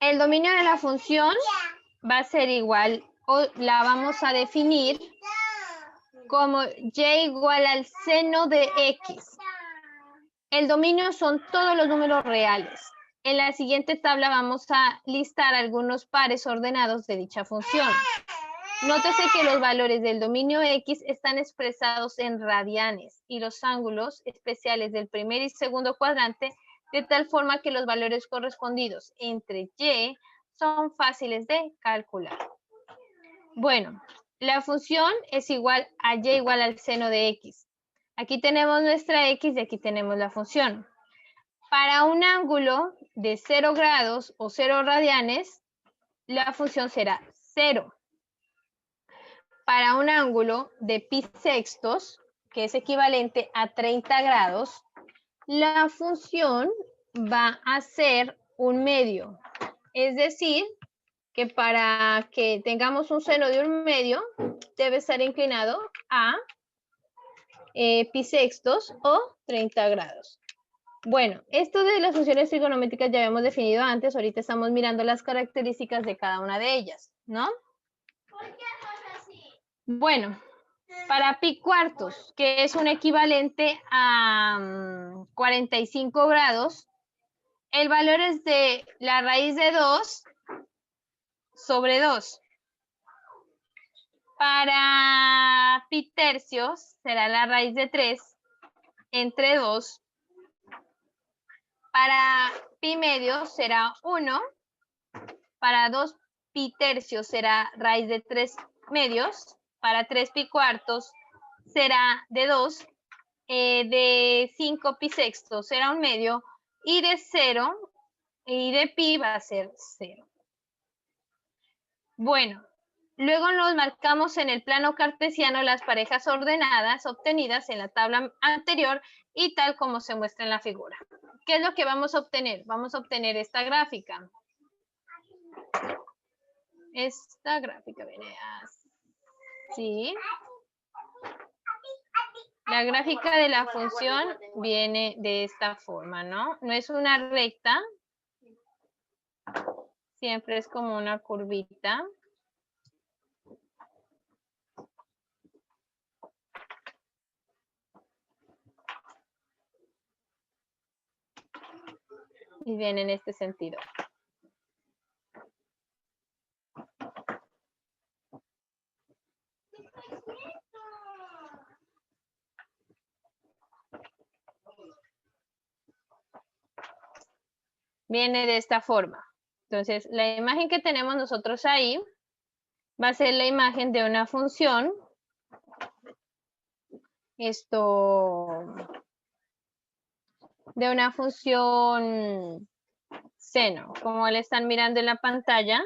El dominio de la función va a ser igual, o la vamos a definir como y igual al seno de x. El dominio son todos los números reales. En la siguiente tabla vamos a listar algunos pares ordenados de dicha función. Nótese que los valores del dominio X están expresados en radianes y los ángulos especiales del primer y segundo cuadrante de tal forma que los valores correspondidos entre Y son fáciles de calcular. Bueno, la función es igual a Y igual al seno de X. Aquí tenemos nuestra X y aquí tenemos la función. Para un ángulo de 0 grados o 0 radianes, la función será 0. Para un ángulo de pi sextos, que es equivalente a 30 grados, la función va a ser un medio. Es decir, que para que tengamos un seno de un medio, debe estar inclinado a pi sextos o 30 grados. Bueno, esto de las funciones trigonométricas ya habíamos definido antes, ahorita estamos mirando las características de cada una de ellas, ¿no? Bueno, para pi cuartos, que es un equivalente a 45 grados, el valor es de la raíz de 2 sobre 2. Para pi tercios será la raíz de 3 entre 2. Para pi medios será 1. Para 2 pi tercios será raíz de 3 medios. Para 3 pi cuartos será de 2. De 5 pi sextos será un medio. Y de 0 y de pi va a ser 0. Bueno, luego nos marcamos en el plano cartesiano las parejas ordenadas obtenidas en la tabla anterior y tal como se muestra en la figura. ¿Qué es lo que vamos a obtener? Vamos a obtener esta gráfica. Esta gráfica viene así. La gráfica de la función viene de esta forma, ¿no? No es una recta. Siempre es como una curvita. Y viene en este sentido. Viene de esta forma. Entonces, la imagen que tenemos nosotros ahí va a ser la imagen de una función. De una función seno. Como le están mirando en la pantalla,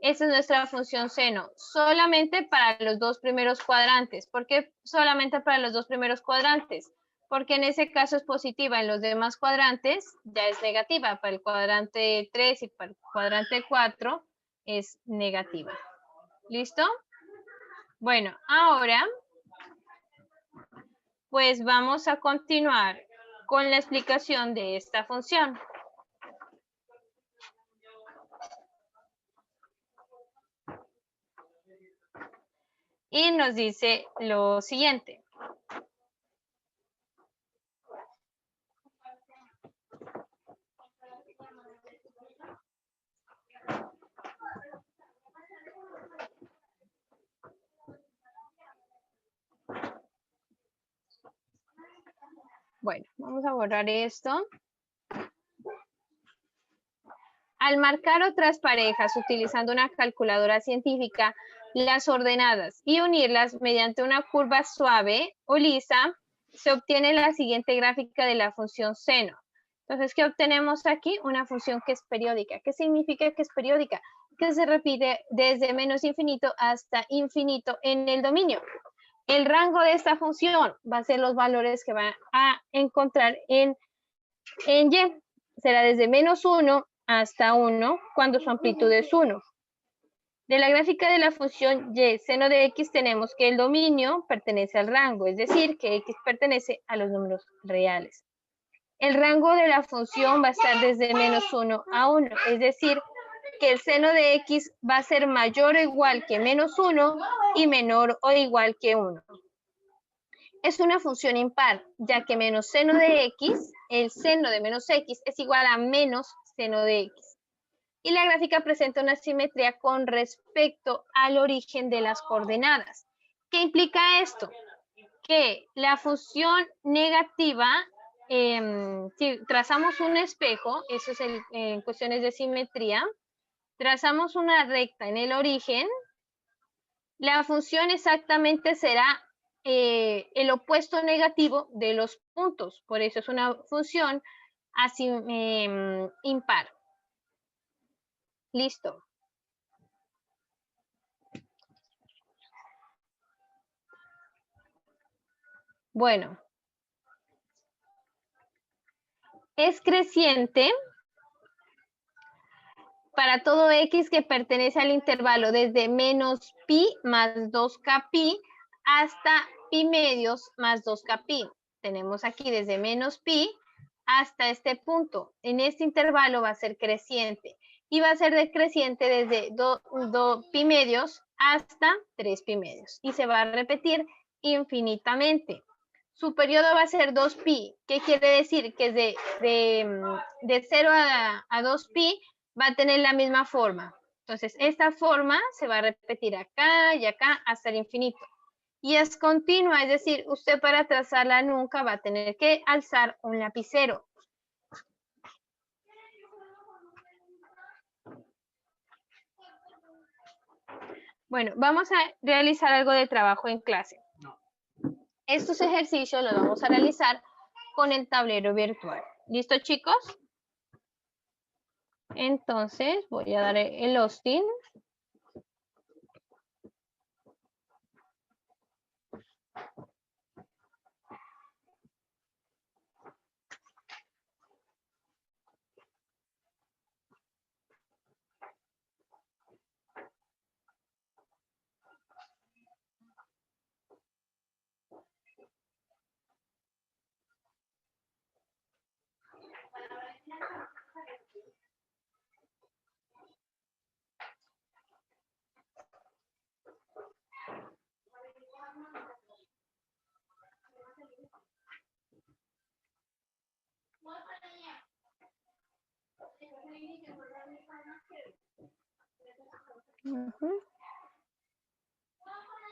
esa es nuestra función seno. Solamente para los dos primeros cuadrantes. ¿Por qué solamente para los dos primeros cuadrantes? Porque en ese caso es positiva, en los demás cuadrantes ya es negativa. Para el cuadrante 3 y para el cuadrante 4 es negativa. ¿Listo? Bueno, ahora pues vamos a continuar con la explicación de esta función. Y nos dice lo siguiente. Bueno, vamos a borrar esto. Al marcar otras parejas utilizando una calculadora científica, las ordenadas y unirlas mediante una curva suave o lisa, se obtiene la siguiente gráfica de la función seno. Entonces, ¿qué obtenemos aquí? Una función que es periódica. ¿Qué significa que es periódica? Que se repite desde menos infinito hasta infinito en el dominio. El rango de esta función va a ser los valores que van a encontrar en Y. Será desde menos 1 hasta 1 cuando su amplitud es 1. De la gráfica de la función y seno de x tenemos que el dominio pertenece al rango, es decir, que x pertenece a los números reales. el rango de la función va a estar desde menos 1 a 1, es decir, que el seno de x va a ser mayor o igual que menos 1 y menor o igual que 1. Es una función impar, ya que menos seno de x, el seno de menos x es igual a menos seno de x. Y la gráfica presenta una simetría con respecto al origen de las coordenadas. ¿Qué implica esto? Que la función negativa, si trazamos un espejo, eso es en cuestiones de simetría, trazamos una recta en el origen, la función exactamente será el opuesto negativo de los puntos, por eso es una función así impar. Listo. Bueno, es creciente para todo x que pertenece al intervalo desde menos pi más 2k pi hasta pi medios más 2k pi. Tenemos aquí desde menos pi hasta este punto. En este intervalo va a ser creciente y va a ser decreciente desde 2 pi medios hasta 3 pi medios y se va a repetir infinitamente. Su periodo va a ser 2 pi. ¿Qué quiere decir? Que de 0 a 2 pi va a tener la misma forma. Entonces, esta forma se va a repetir acá y acá hasta el infinito. Y es continua, es decir, usted para trazarla nunca va a tener que alzar un lapicero. Bueno, vamos a realizar algo de trabajo en clase. Estos ejercicios los vamos a realizar con el tablero virtual. ¿Listo, chicos? Entonces, voy a dar el hosting.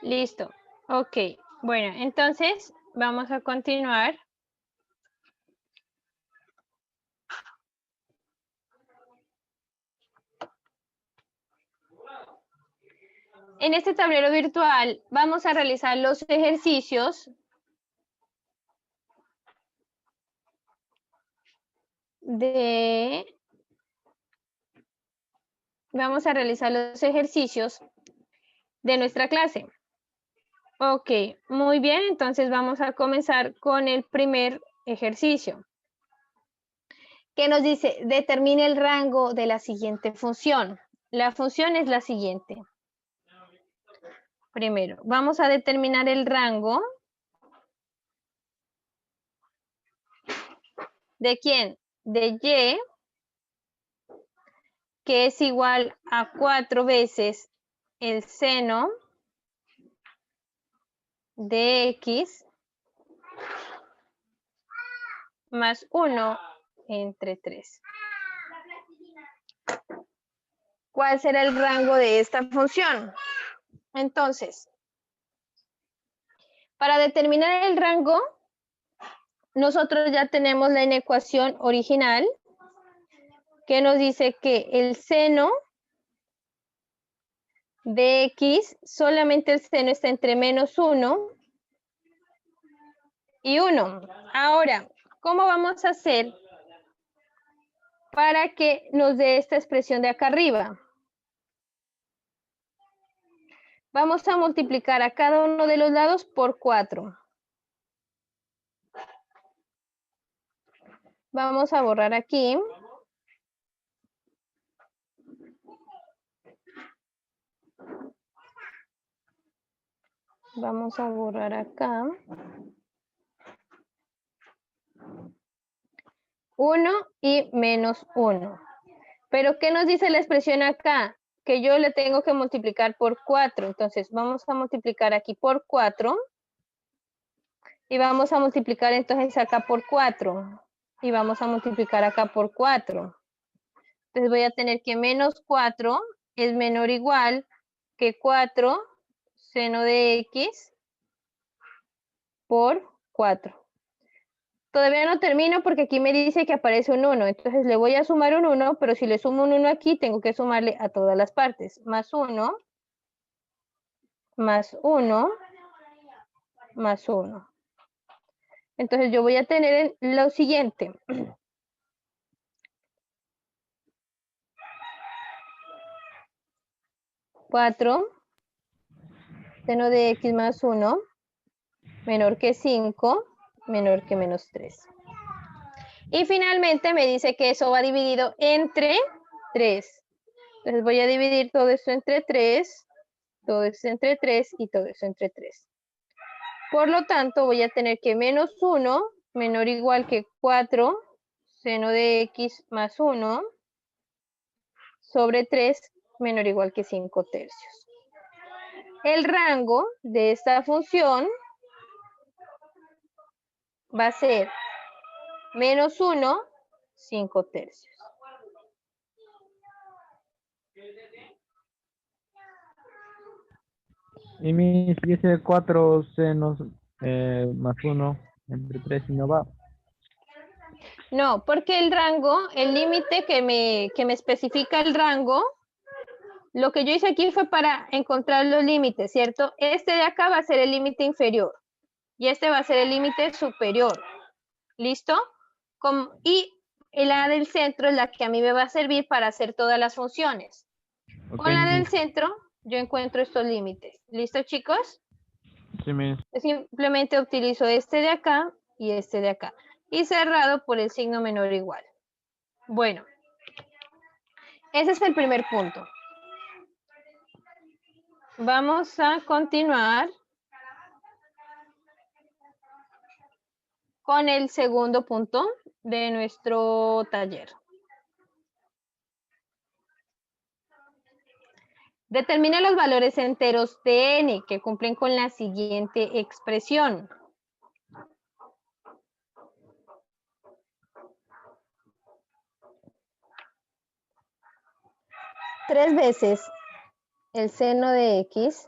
Listo. Ok. Bueno, entonces vamos a continuar. En este tablero virtual vamos a realizar los ejercicios vamos a realizar los ejercicios de nuestra clase. Ok, muy bien, entonces vamos a comenzar con el primer ejercicio. Que nos dice, determine el rango de la siguiente función. La función es la siguiente. Primero, vamos a determinar el rango. ¿De quién? De y, que es igual a 4 veces el seno de x más 1 entre 3. ¿Cuál será el rango de esta función? Entonces, para determinar el rango, nosotros ya tenemos la inecuación original que nos dice que el seno de x, solamente el seno está entre menos 1 y 1. Ahora, ¿cómo vamos a hacer para que nos dé esta expresión de acá arriba? Vamos a multiplicar a cada uno de los lados por 4. Vamos a borrar aquí. Vamos a borrar acá. 1 y menos 1. Pero ¿qué nos dice la expresión acá? Que yo le tengo que multiplicar por 4. Entonces vamos a multiplicar aquí por 4. Y vamos a multiplicar entonces acá por 4. Y vamos a multiplicar acá por 4. Entonces voy a tener que menos 4 es menor o igual que 4 seno de X por 4. Todavía no termino porque aquí me dice que aparece un 1. Entonces le voy a sumar un 1, pero si le sumo un 1 aquí, tengo que sumarle a todas las partes. Más 1, más 1, más 1. Entonces yo voy a tener lo siguiente. 4 seno de X más 1 menor que 5 menor que menos 3. Y finalmente me dice que eso va dividido entre 3. Entonces voy a dividir todo esto entre 3, todo esto entre 3 y todo esto entre 3. Por lo tanto, voy a tener que menos 1 menor o igual que 4 seno de X más 1 sobre 3 menor o igual que 5 tercios. El rango de esta función va a ser menos 1, 5 tercios. Y mis dice 4 senos más 1 entre 3 y no va. No, porque el rango, el límite que me especifica el rango, lo que yo hice aquí fue para encontrar los límites, ¿cierto? Este de acá va a ser el límite inferior y este va a ser el límite superior. ¿Listo? Y la del centro es la que a mí me va a servir para hacer todas las funciones. Ok, Con la del mis. centro, yo encuentro estos límites. ¿Listo, chicos? Sí, mis. Simplemente utilizo este de acá y este de acá. Y cerrado por el signo menor o igual. Bueno, ese es el primer punto. Vamos a continuar con el segundo punto de nuestro taller. Determina los valores enteros de n que cumplen con la siguiente expresión. Tres veces el seno de x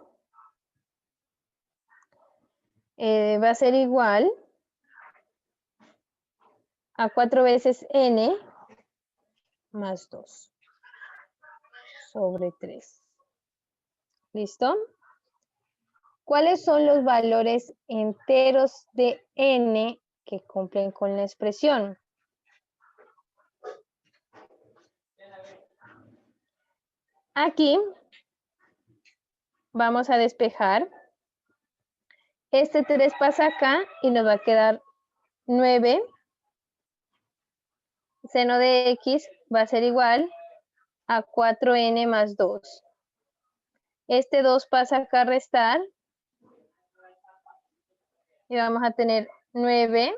va a ser igual a 4 veces n más 2 sobre 3. ¿Listo? ¿Cuáles son los valores enteros de n que cumplen con la expresión? Aquí vamos a despejar. Este 3 pasa acá y nos va a quedar 9. Seno de x va a ser igual a 4n más 2. Este 2 pasa acá a restar. Y vamos a tener 9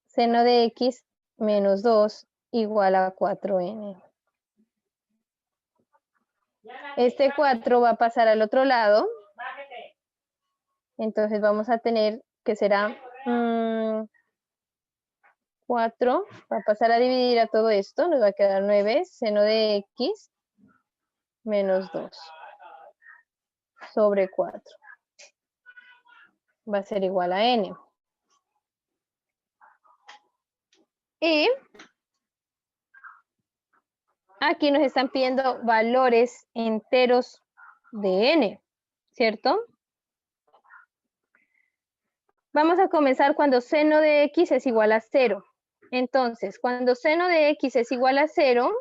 seno de x menos 2 igual a 4n. Este 4 va a pasar al otro lado. Entonces vamos a tener que será 4. Va a pasar a dividir a todo esto. Nos va a quedar 9 seno de x menos 2 sobre 4. Va a ser igual a n. Y aquí nos están pidiendo valores enteros de n, ¿cierto? Vamos a comenzar cuando seno de x es igual a 0. Entonces, cuando seno de x es igual a 0,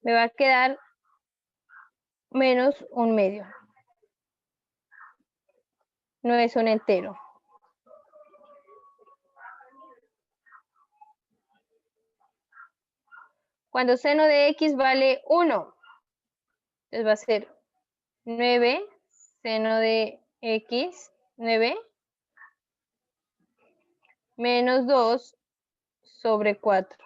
me va a quedar menos un medio. No es un entero. Cuando seno de x vale 1, entonces va a ser 9 seno de x, 9 menos 2 sobre 4.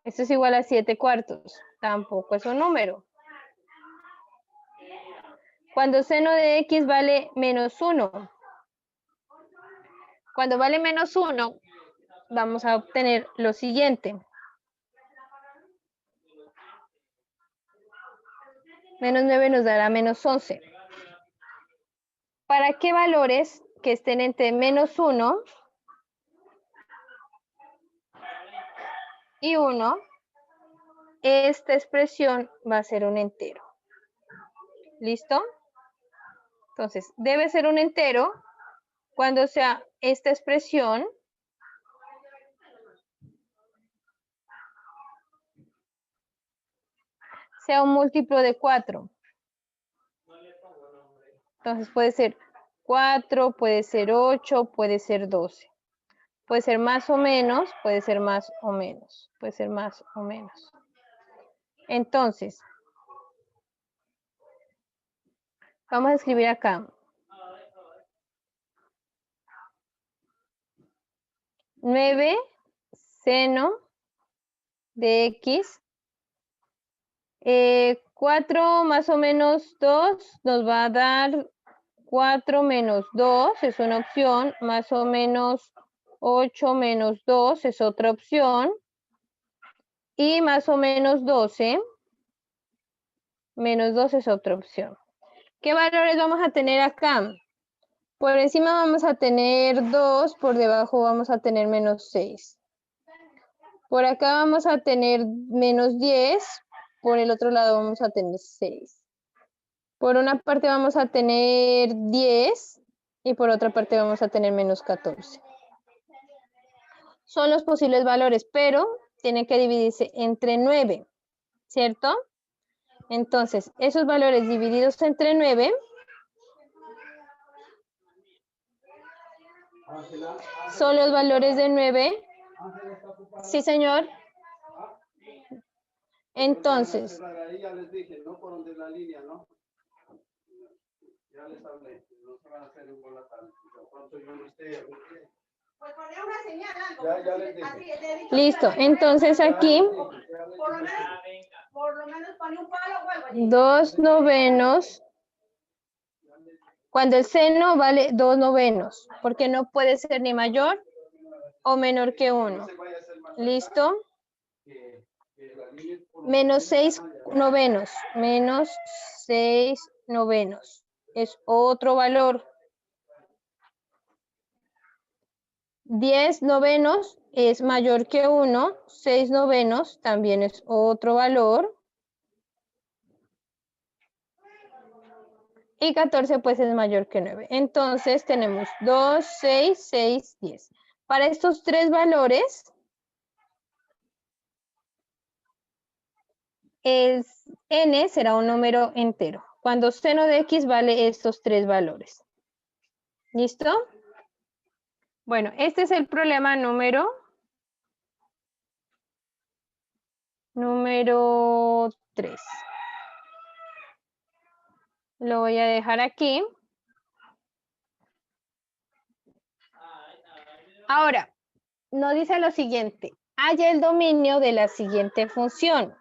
Esto es igual a 7/4. Tampoco es un número. Cuando seno de x vale menos 1. Cuando vale menos 1, vamos a obtener lo siguiente. Menos 9 nos dará menos 11. ¿Para qué valores que estén entre menos 1 y 1? Esta expresión va a ser un entero. ¿Listo? Entonces, debe ser un entero cuando sea esta expresión sea un múltiplo de 4. Entonces puede ser 4, puede ser 8, puede ser 12. Puede ser más o menos, puede ser más o menos, puede ser más o menos. Entonces, vamos a escribir acá. 9 seno de x. 4 más o menos 2 nos va a dar 4 menos 2, es una opción. Más o menos 8 menos 2 es otra opción. Y más o menos 12 menos 2 es otra opción. ¿Qué valores vamos a tener acá? Por encima vamos a tener 2, por debajo vamos a tener menos 6. Por acá vamos a tener menos 10, por el otro lado vamos a tener 6. Por una parte vamos a tener 10 y por otra parte vamos a tener menos 14. Son los posibles valores, pero tienen que dividirse entre 9, ¿cierto? Entonces, esos valores divididos entre 9 son los valores de 9. Sí, señor. Entonces, ya les dije, no por donde la línea, ¿no? Ya les hablé, no se van a hacer igual a tal. Cuando yo no esté, pues poner una señal, algo. Ya les dije. Listo, entonces aquí Por lo menos pone un palo o algo. 2 novenos. Cuando el seno vale 2 novenos, porque no puede ser ni mayor o menor que 1. ¿Listo? Menos 6 novenos. Menos 6 novenos. Es otro valor. 10 novenos es mayor que 1. 6 novenos también es otro valor. Y 14 pues es mayor que 9. Entonces tenemos 2, 6, 6, 10. Para estos tres valores, n será un número entero. Cuando seno de x vale estos tres valores. ¿Listo? Bueno, este es el problema número 3. Lo voy a dejar aquí. Ahora, nos dice lo siguiente. Halla el dominio de la siguiente función.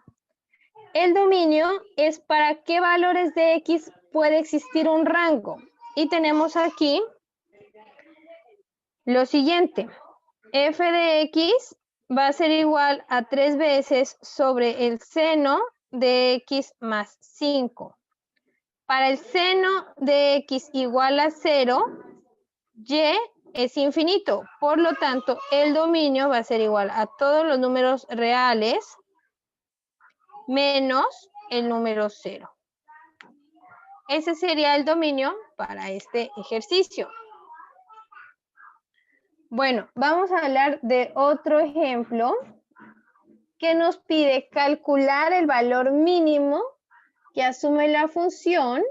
El dominio es para qué valores de x puede existir un rango. Y tenemos aquí lo siguiente. F de x va a ser igual a 3 veces sobre el seno de x más 5. Para el seno de x igual a 0, y es infinito. Por lo tanto, el dominio va a ser igual a todos los números reales menos el número 0. Ese sería el dominio para este ejercicio. Bueno, vamos a hablar de otro ejemplo que nos pide calcular el valor mínimo que asume la función.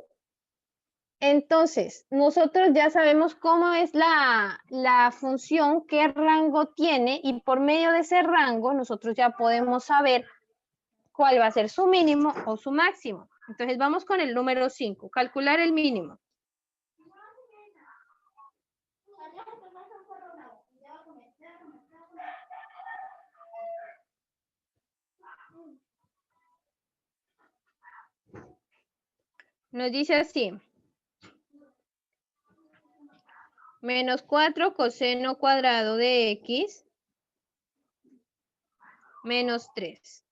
Entonces, nosotros ya sabemos cómo es la función, qué rango tiene, y por medio de ese rango nosotros ya podemos saber cuál va a ser su mínimo o su máximo. Entonces, vamos con el número 5, calcular el mínimo. Nos dice así. Menos 4 coseno cuadrado de X menos 3.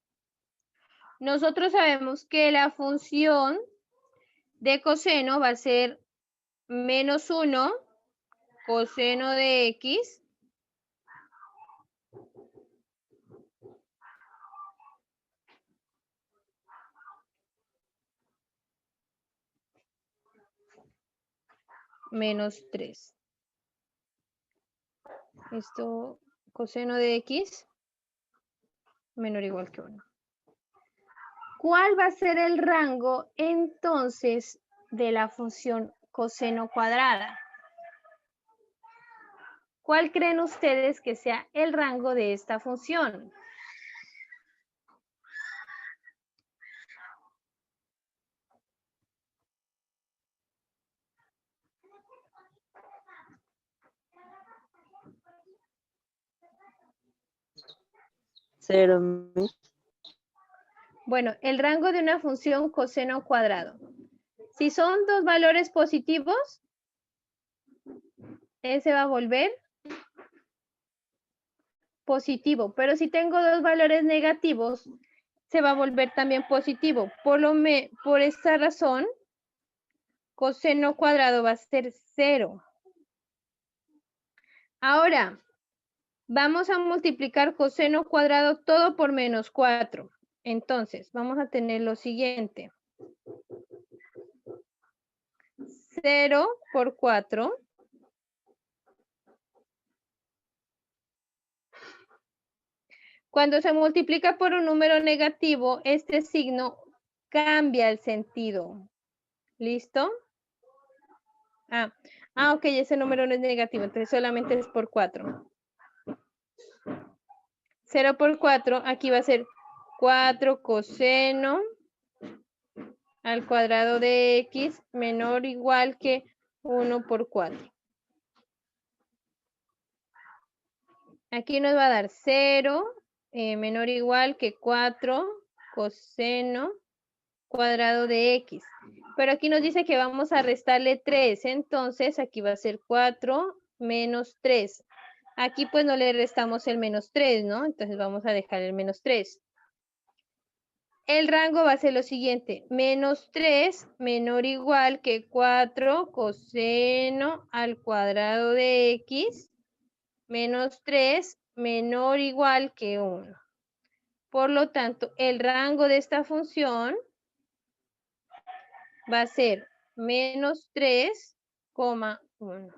Nosotros sabemos que la función de coseno va a ser menos 1 coseno de X menos 3. Esto, coseno de X menor o igual que 1. ¿Cuál va a ser el rango entonces de la función coseno cuadrada? ¿Cuál creen ustedes que sea el rango de esta función? Cero. Bueno, el rango de una función coseno cuadrado. Si son dos valores positivos, ese va a volver positivo. Pero si tengo dos valores negativos, se va a volver también positivo. Por esta razón, coseno cuadrado va a ser 0. Ahora, vamos a multiplicar coseno cuadrado todo por menos 4. Entonces, vamos a tener lo siguiente. 0 por 4. Cuando se multiplica por un número negativo, este signo cambia el sentido. ¿Listo? Ok, ese número no es negativo, entonces solamente es por 4. 0 por 4, aquí va a ser 4 coseno al cuadrado de X menor o igual que 1 por 4. Aquí nos va a dar 0 menor o igual que 4 coseno cuadrado de X. Pero aquí nos dice que vamos a restarle 3, entonces aquí va a ser 4 menos 3. Aquí pues no le restamos el menos 3, ¿no? Entonces vamos a dejar el menos 3. El rango va a ser lo siguiente, menos 3 menor o igual que 4 coseno al cuadrado de X menos 3 menor o igual que 1. Por lo tanto, el rango de esta función va a ser menos 3,1.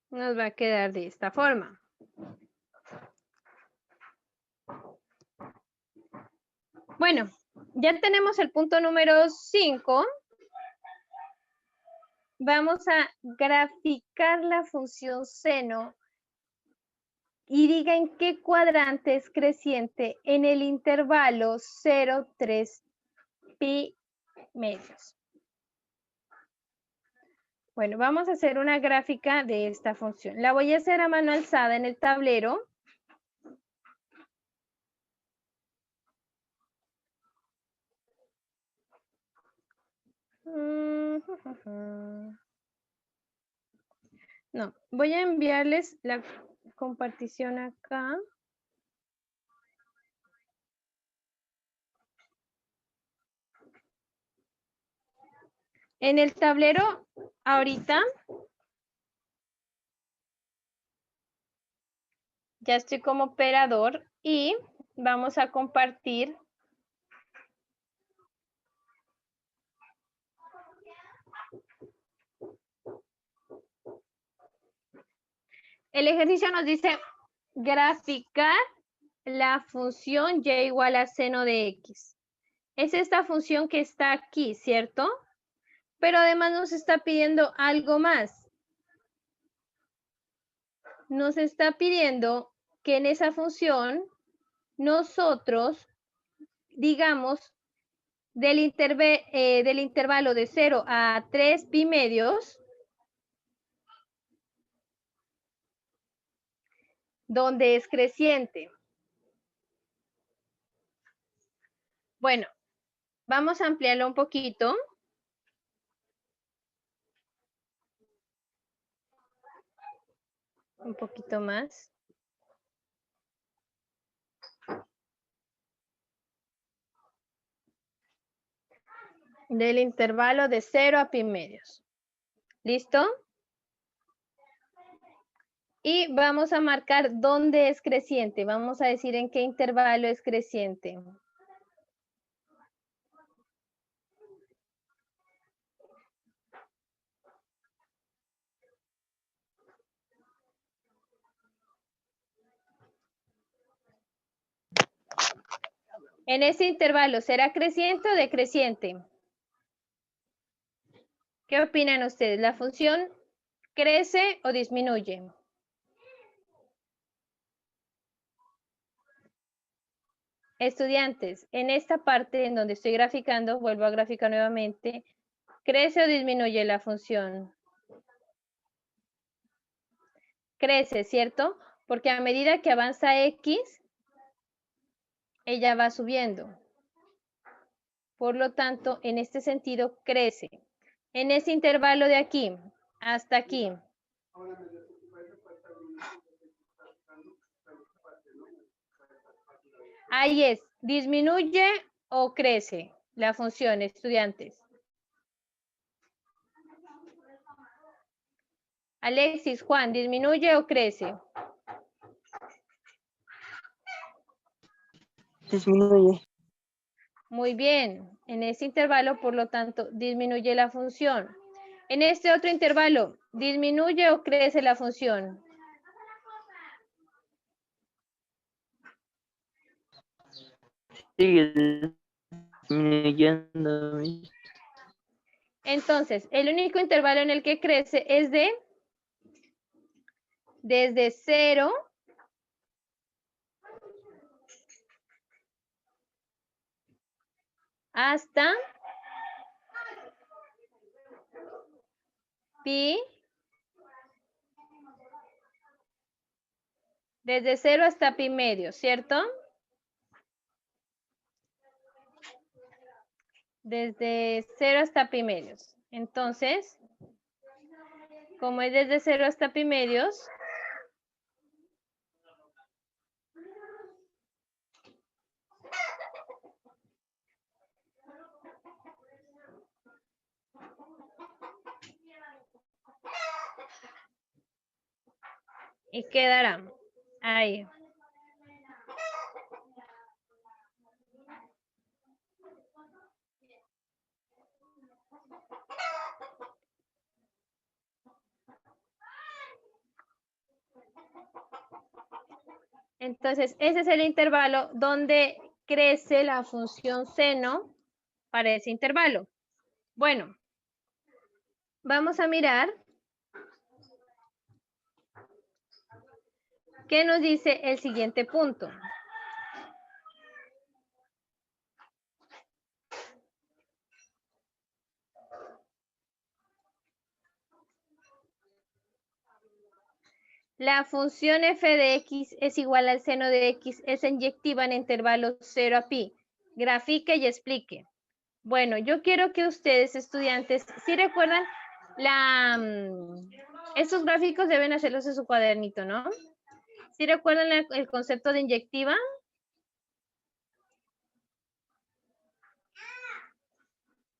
Nos va a quedar de esta forma. Bueno, ya tenemos el punto número 5. Vamos a graficar la función seno y diga en qué cuadrante es creciente en el intervalo 0, 3 pi medios. Bueno, vamos a hacer una gráfica de esta función. La voy a hacer a mano alzada en el tablero. No, voy a enviarles la compartición acá. En el tablero, ahorita, ya estoy como operador y vamos a compartir. El ejercicio nos dice graficar la función y igual a seno de X. Es esta función que está aquí, ¿cierto? Pero además nos está pidiendo algo más. nos está pidiendo que en esa función nosotros digamos del intervalo de 0 a 3 pi medios, donde es creciente. Bueno, vamos a ampliarlo un poquito. Un poquito más. Del intervalo de 0 a pi medios. ¿Listo? Y vamos a marcar dónde es creciente. Vamos a decir en qué intervalo es creciente. En ese intervalo, ¿será creciente o decreciente? ¿Qué opinan ustedes? ¿La función crece o disminuye? Estudiantes, en esta parte en donde estoy graficando, vuelvo a graficar nuevamente, ¿crece o disminuye la función? Crece, ¿cierto? Porque a medida que avanza X, ella va subiendo. Por lo tanto, en este sentido, crece. En ese intervalo de aquí hasta aquí. Ahí es, ¿disminuye o crece la función, estudiantes? Alexis, Juan, ¿disminuye o crece? Disminuye. Muy bien, en ese intervalo, por lo tanto, disminuye la función. En este otro intervalo, ¿disminuye o crece la función? Sigue disminuyendo. Entonces, el único intervalo en el que crece es desde 0 hasta pi, desde 0 hasta pi medio, ¿cierto? Desde 0 hasta pi medios. Entonces, como es desde 0 hasta pi medios, y quedará ahí. Entonces, ese es el intervalo donde crece la función seno para ese intervalo. Bueno, vamos a mirar qué nos dice el siguiente punto. La función f de x es igual al seno de x, es inyectiva en intervalos 0 a pi. Grafique y explique. Bueno, yo quiero que ustedes, estudiantes, si recuerdan, estos gráficos deben hacerlos en su cuadernito, ¿no? ¿Sí recuerdan el concepto de inyectiva?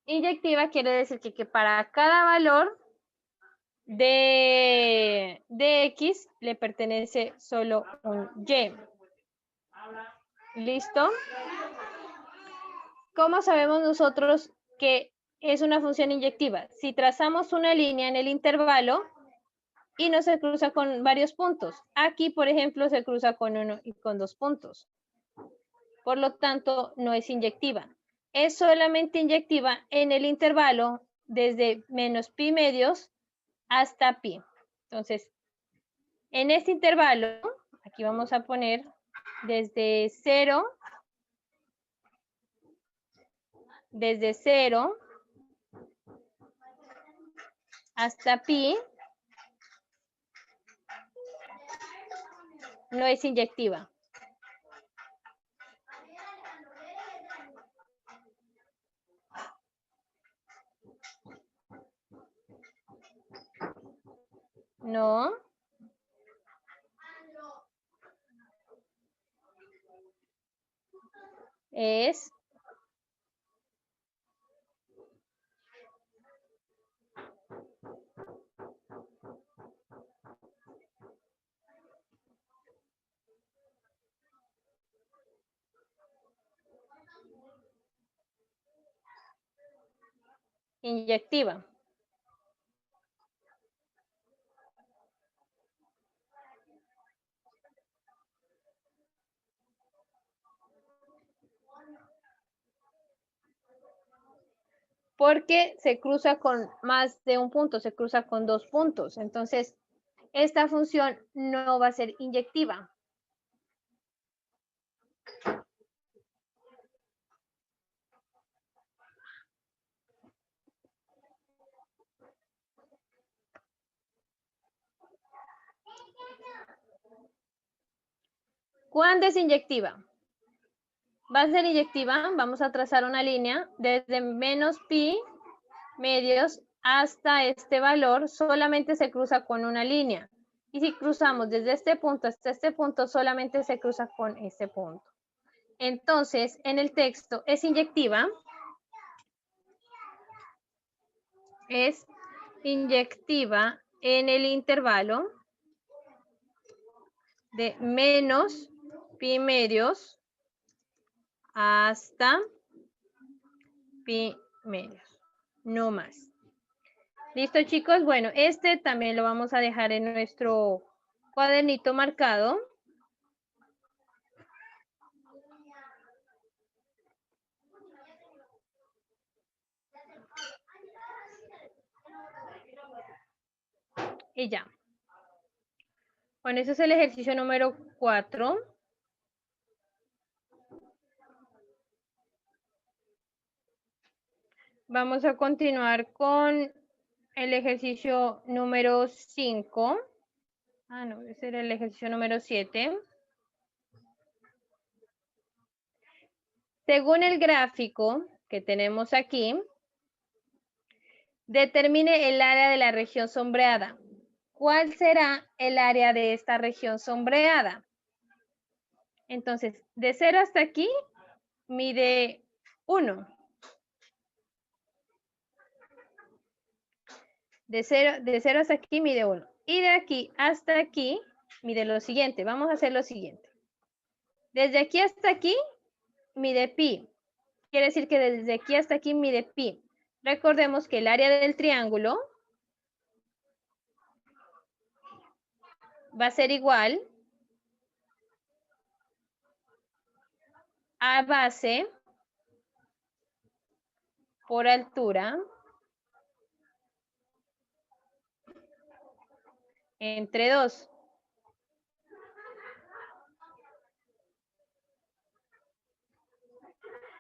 Inyectiva quiere decir que para cada valor de x le pertenece solo un y. ¿Listo? ¿Cómo sabemos nosotros que es una función inyectiva? Si trazamos una línea en el intervalo y no se cruza con varios puntos. Aquí, por ejemplo, se cruza con 1 y con 2 puntos. Por lo tanto, no es inyectiva. Es solamente inyectiva en el intervalo desde menos pi medios hasta pi. Entonces, En este intervalo, aquí vamos a poner desde 0 hasta pi, no es inyectiva. No. Es inyectiva. Porque se cruza con más de un punto, se cruza con 2 puntos. Entonces, esta función no va a ser inyectiva. ¿Cuándo es inyectiva? Va a ser inyectiva, vamos a trazar una línea desde menos pi medios hasta este valor, solamente se cruza con una línea. Y si cruzamos desde este punto hasta este punto, solamente se cruza con este punto. Entonces, en el texto es inyectiva. Es inyectiva en el intervalo de menos pi medios hasta pi medios, no más. ¿Listo, chicos? Bueno, este también lo vamos a dejar en nuestro cuadernito marcado. Y ya. Bueno, ese es el ejercicio número 4. Vamos a continuar con el ejercicio número 5. Ah, no, ese era el ejercicio número 7. Según el gráfico que tenemos aquí, determine el área de la región sombreada. ¿Cuál será el área de esta región sombreada? Entonces, de 0 hasta aquí, mide 1. De 0 hasta aquí, mide 1. Y de aquí hasta aquí, mide lo siguiente. Vamos a hacer lo siguiente. Desde aquí hasta aquí, mide pi. Quiere decir que desde aquí hasta aquí mide pi. Recordemos que el área del triángulo va a ser igual a base por altura entre 2.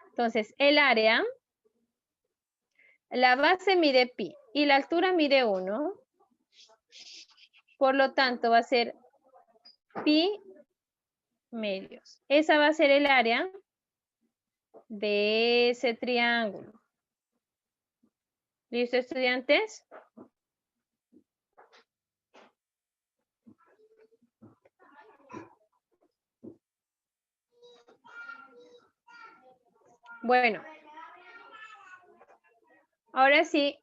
Entonces, el área, la base mide pi y la altura mide 1. Por lo tanto, va a ser pi medios. Esa va a ser el área de ese triángulo. ¿Listo, estudiantes? Bueno, ahora sí,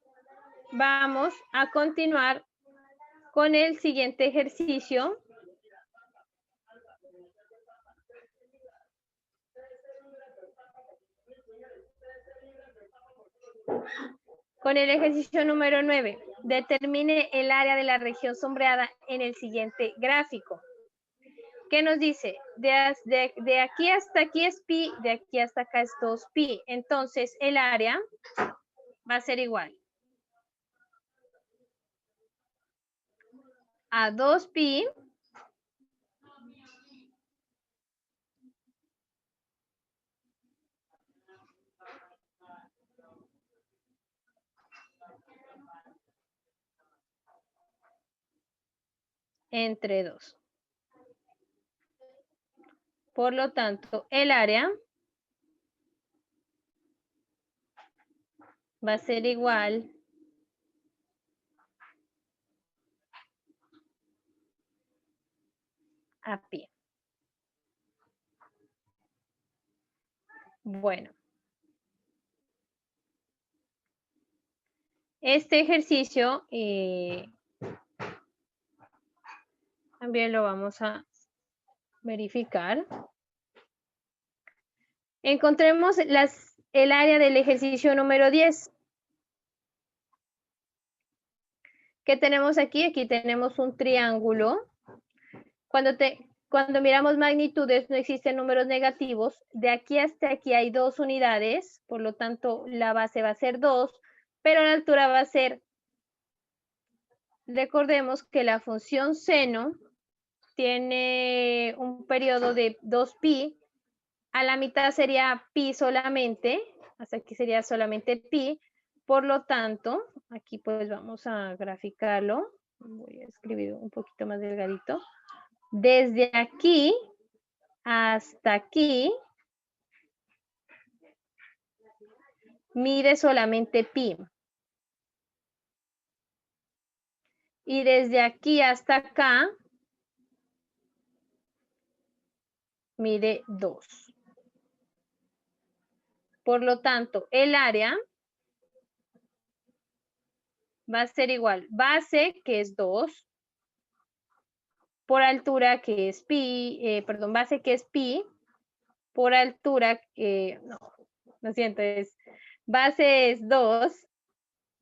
vamos a continuar con el siguiente ejercicio. Con el ejercicio número 9, determine el área de la región sombreada en el siguiente gráfico. ¿Qué nos dice? De aquí hasta aquí es pi, de aquí hasta acá es 2pi. Entonces, el área va a ser igual a 2pi entre 2. Por lo tanto, el área va a ser igual a pi. Bueno. Este ejercicio también lo vamos a verificar. Encontremos el área del ejercicio número 10. ¿Qué tenemos aquí? Aquí tenemos un triángulo. Cuando miramos magnitudes no existen números negativos. De aquí hasta aquí hay 2 unidades, por lo tanto la base va a ser 2, pero la altura va a ser, recordemos que la función seno tiene un periodo de 2pi, a la mitad sería pi solamente, hasta aquí sería solamente pi, por lo tanto, aquí pues vamos a graficarlo, voy a escribir un poquito más delgadito, desde aquí hasta aquí mide solamente pi. Y desde aquí hasta acá mide 2. Por lo tanto, el área va a ser igual. Base, que es 2, por altura, que es pi, perdón, base, que es pi, por altura, no, lo siento, base es 2,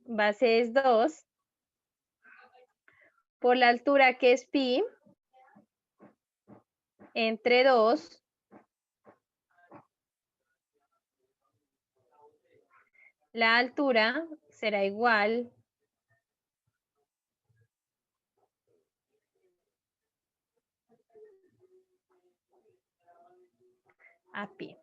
base es 2, por la altura, que es pi, entre 2, la altura será igual a pi.